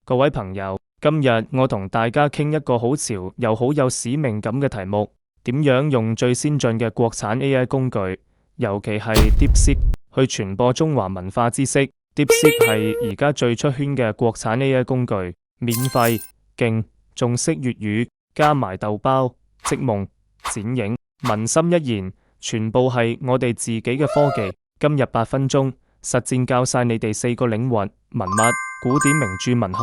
各位朋友，今日我同大家傾一個好潮又好有使命感嘅題目，點樣用最先進嘅國產 AI 工具，尤其係 DeepSeek 去傳播中華文化知識。DeepSeek 係而家最出圈嘅國產 AI 工具，免費、勁，仲識粵語，加埋豆包、織夢、剪影、文心一言，全部係我哋自己嘅科技。今日8分鐘實戰教晒你哋4個領域：文物、古典名著文學、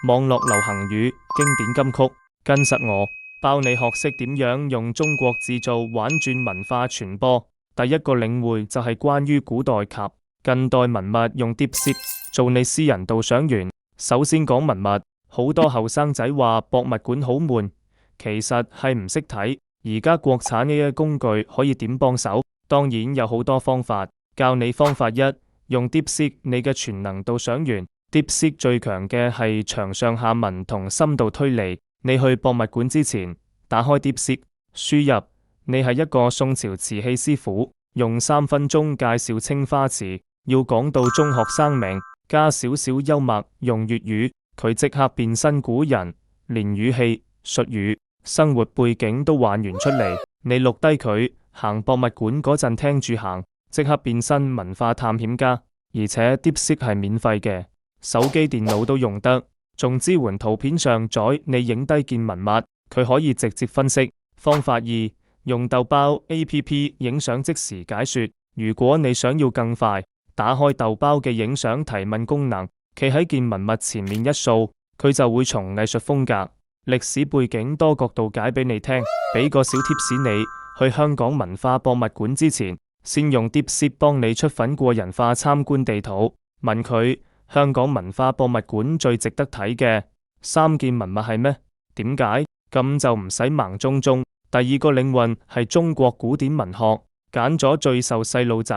網絡流行語、經典金曲。跟實我，包你學識點樣用中國製造玩轉文化傳播。第一個領域就係關於古代及近代文物用 DeepSeek 做你私人導賞員。首先講文物，好多後生仔話博物館好悶，其實係唔識睇。而家國產 AI 工具可以點幫手？當然有好多方法，教你方法一，用 DeepSeek 你嘅全能導賞員。DeepSeek 最強嘅係長上下文同深度推理。你去博物館之前，打開 DeepSeek，輸入你係一個宋朝瓷器師傅，用3分鐘介紹青花瓷，要講到中學生名，加少少幽默，用粵語，佢即刻變身古人，連語氣、術語、生活背景都還原出嚟。你錄低佢，行博物館嗰陣聽住行，即刻變身文化探險家。而且 DeepSeek 係免費嘅，手機電腦都用得，仲支援圖片上載你影低件文物，佢可以直接分析。方法2，用豆包 APP 影相即時解說。如果你想要更快，打開豆包嘅影相提問功能，企喺件文物前面一掃，佢就會從藝術風格、歷史背景多角度解俾你聽。俾個小貼士你，去香港文化博物館之前，先用 DeepSeek 幫你出份個人化參觀地圖，問佢香港文化博物館最值得睇嘅3件文物係咩？點解？咁就唔使盲中中。第二個領域係中國古典文學，揀咗最受細路仔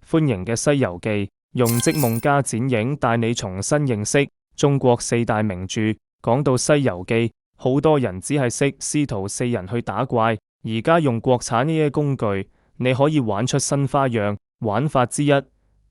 歡迎嘅《西遊記》，用織夢加剪影帶你重新認識中國4大名著。講到《西遊記》，好多人只係識師徒4人去打怪，而家用國產呢啲工具，你可以玩出新花樣。玩法之一，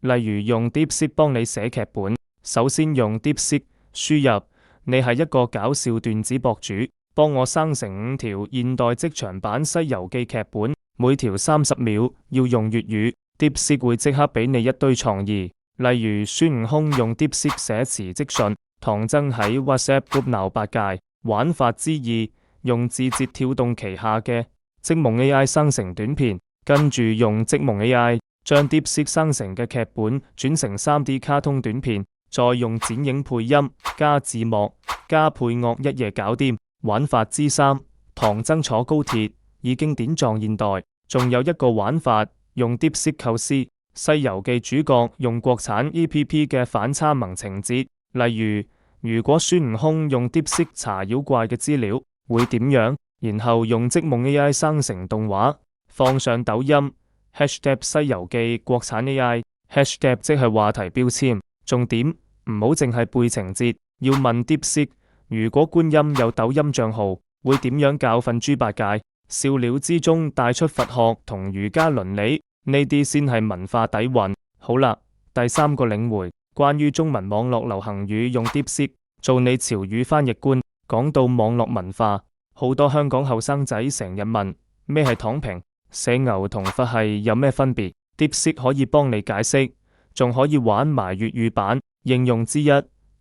例如用 DeepSeek 幫你寫劇本。首先用 DeepSeek 輸入你係一個搞笑段子博主，幫我生成5條現代職場版《西遊記》劇本，每條30秒，要用粵語。DeepSeek 會即刻俾你一堆創意，例如孫悟空用 DeepSeek 寫辭職信，唐僧喺 WhatsApp group 鬧八戒。玩法之2，用字節跳動旗下嘅織夢 AI 生成短片，跟住用織夢 AI 將 DeepSeek 生成嘅劇本轉成3D 卡通短片，再用剪影配音加字幕加配樂一夜搞掂。玩法之3，唐僧坐高鐵以經典撞現代。仲有一個玩法，用 DeepSeek 構思《西遊記》主角用國產 APP 嘅反差萌情節，例如果孫悟空用 DeepSeek 查妖怪嘅資料會點樣，然後用織夢 AI 生成動畫放上抖音 #西遊記國產 AI #即係話題標籤。重點唔好淨係背情節，要問 DeepSeek，如果觀音有抖音賬號會點樣教訓豬八戒？笑料之中帶出佛學同儒家倫理，呢啲先係文化底蘊。好啦，第3個領域，關於中文網絡流行語用 DeepSeek 做你潮語翻譯官。講到網絡文化，好多香港後生仔成日問咩係躺平，社牛同佛系有咩分別？DeepSeek 可以幫你解釋，仲可以玩埋粵語版。應用之一，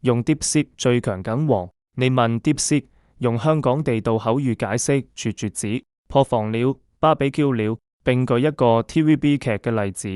用 DeepSeek 最強梗王。你問 DeepSeek 用香港地道口語解釋絕絕子、破防了、芭比 Q 了，並舉一個 TVB 劇嘅例子，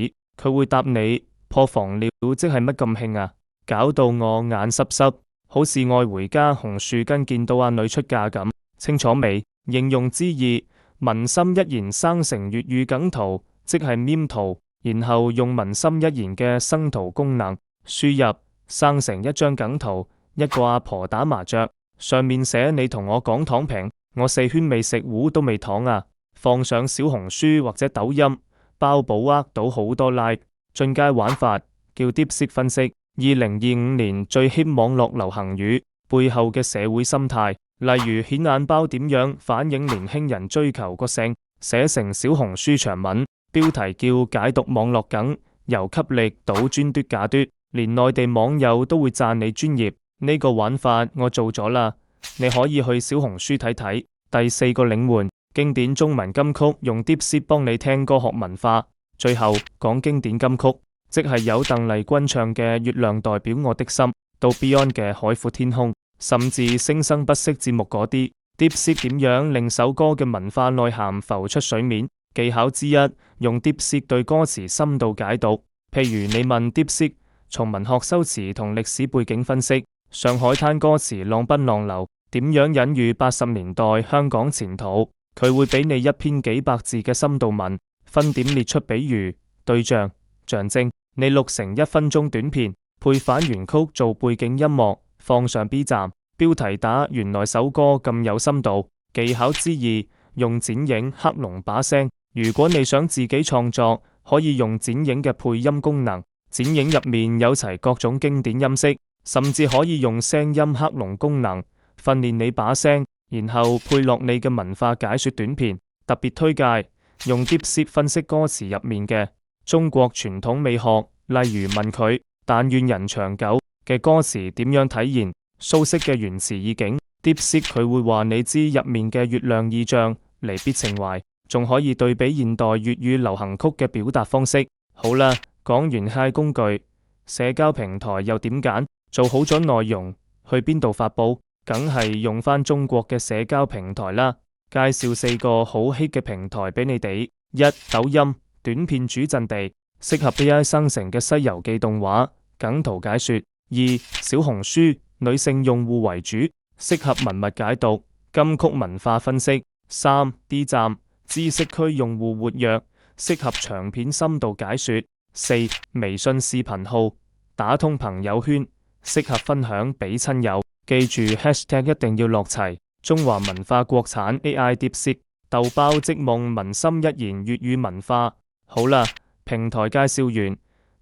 佢會答你破防了即係乜咁興啊，搞到我眼濕濕，好似愛回家紅樹根見到阿女出嫁咁。清楚未？應用之2，文心一言生成粵語梗圖，即係 meme 圖，然後用文心一言嘅生圖功能輸入生成一張梗圖，一個阿婆打麻雀，上面寫你同我講躺平，我4圈未食糊都未躺啊，放上小紅書或者抖音，包保呃到好多 like。進階玩法叫 DeepSeek 分析2025年最 hit 網絡流行語背後嘅社會心態，例如顯眼包點樣反映年輕人追求個性，寫成小紅書長文，標題叫解讀網絡梗，由吸力到專嘟假嘟，連內地網友都會讚你專業。呢個玩法我做咗啦，你可以去小紅書睇睇。第四個領換經典中文金曲，用 DeepSeek 幫你聽歌學文化。最後講經典金曲，即係有鄧麗君唱嘅《月亮代表我的心》，到 Beyond 嘅《海闊天空》，甚至聲生不息節目嗰啲。DeepSeek 點樣令首歌嘅文化內涵浮出水面？技巧之一，用 DeepSeek 對歌詞深度解讀。譬如你問 DeepSeek 從文學修辭同歷史背景分析上海灘歌詞浪奔浪流，點樣隱喻80年代香港前途？佢會俾你一篇幾百字嘅深度文，分點列出比喻、對象、象徵。你錄成1分鐘短片，配反原曲做背景音樂，放上 B 站。標題打原來首歌咁有深度。技巧之二，用剪影克隆把聲。如果你想自己創作，可以用剪影嘅配音功能。剪影入面有齊各種經典音色，甚至可以用聲音克隆功能訓練你把聲，然後配落你嘅文化解說短片。特別推介用 DeepSeek 分析歌詞入面嘅中國傳統美學，例如問佢但願人長久嘅歌詞點樣體現蘇軾嘅原詞意境。DeepSeek 佢會話你知入面嘅月亮意象、離別情懷，仲可以對比現代粵語流行曲嘅表達方式。好啦，講完 AI 工具，社交平台又點揀？做好咗內容，去邊度發佈？梗係用翻中國嘅社交平台啦。介紹4個好 hit 嘅平台俾你哋：一、抖音，短片主陣地，適合 AI 生成嘅西遊記動畫梗圖解說；二、小紅書，女性用戶為主，適合文物解讀、金曲文化分析；三、D 站，知識區用戶活躍，適合長片深度解說；四、微信視頻號，打通朋友圈，適合分享俾親友。記住 hashtag 一定要落齊。中華文化國產 AI DeepSeek，豆包即夢民心一言粵語文化。好啦，平台介紹完，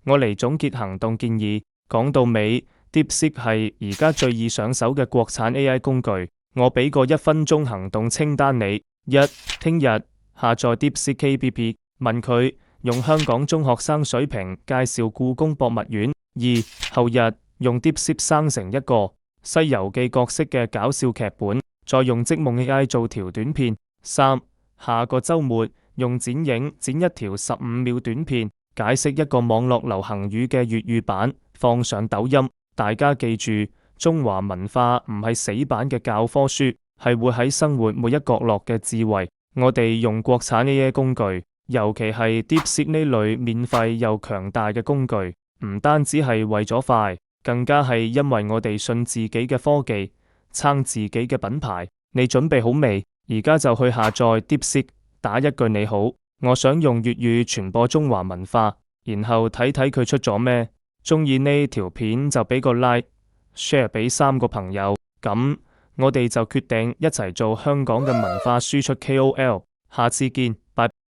我嚟總結行動建議。講到尾，DeepSeek 係而家最易上手嘅國產 AI 工具。我俾個1分鐘行動清單你：一、聽日下載 DeepSeek APP，問佢用香港中學生水平介紹故宮博物院；二、後日用 DeepSeek 生成一個《西遊記》角色嘅搞笑劇本，再用即夢 AI 做條短片；三、下個週末用剪影剪一條15秒短片，解釋一個網絡流行語嘅粵語版，放上抖音。大家記住，中華文化唔係死板嘅教科書，係會喺生活每一角落嘅智慧。我哋用國產 AI 工具，尤其係 DeepSeek 呢類免費又強大嘅工具，唔單止係為咗快，更加係因為我哋信自己嘅科技，撐自己嘅品牌。你準備好未？而家就去下載 DeepSeek，打一句你好，我想用粵語傳播中華文化，然後睇睇佢出咗咩。中意呢條片就俾個 like，share 俾3個朋友，咁我哋就決定一齊做香港嘅文化輸出 KOL。下次見，拜拜。